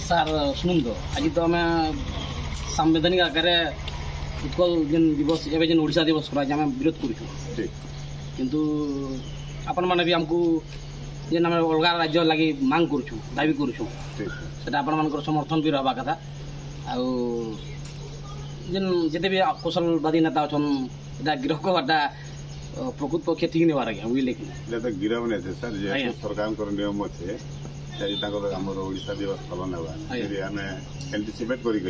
Sir ଶୁଣନ୍ତୁ आज तो आम सांविधानिक आकार उत्कल जेन दिवस एवं जेन ओडिशा दिवस कराई आम विरोध करूँ किंतु आपण मैंने भी आमको जेन आम अलग राज्य लगी मांग करूँ दाबी करूँ से आपण मान समर्थन भी रहा कथा आउ जेन जिते भी कौशलवादी नेता अच्छा गिरफ करवाटा प्रकृत पक्ष ठीक नहीं आज्ञा बुझे कि गिरफ नहीं सर जे सरकार नियम अच्छे आमर ओडिशा दिवस पालन होगा आम एंटीसिपेट करी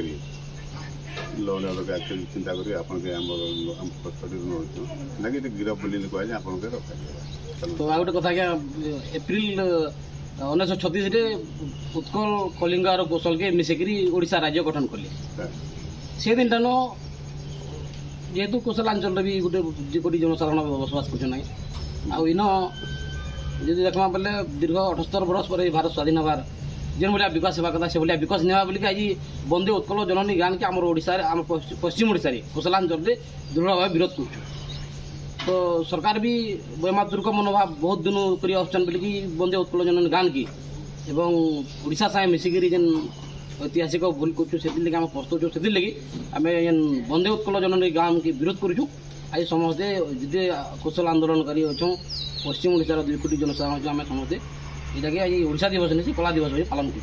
लॉ एक्चुअली चिंता करी कस्टडी नौ ना कि गिरफ बोली कहे आप रखा तो आ गोटे कथा आज्ञा एप्रिल 1936 उत्कल कलिंग और कौशल के मिसेकरी ओडिशा राज्य गठन कले से दिन टाण जेहेतु कौशलांचल भी गोटे कोटी जनसाधारण बसवास कर इन जी देखा बोले दीर्घ 78 वर्ष पर भारत स्वाधीन हबार जेन भाया विकास होगा कथा से भाया विकास नहीं बोलिक आज बंदे उत्कल जननी गान के आम ओडिशा आम पश्चिम ओडिशा कौशलांचल दृढ़ भाव विरोध कर तो सरकार भी बयमातृक मनोभाव बहुत दिन कर बोलिकी बंदे उत्कल जननी गान की एवं ओडिशा साए मिसिकी जेन ऐतिहासिक भूल कर आम प्रस्तुत से लगी आम बंदे उत्कल जननी गान के विरोध करूँ आज समस्ते जिते कौशल आंदोलनकारी अच्छा पश्चिम ओडिशार 2 कोटी जनसाधारण आम समस्ते यहाँ आज ओडिशा दिवस नहीं कला दिवस पालन कर।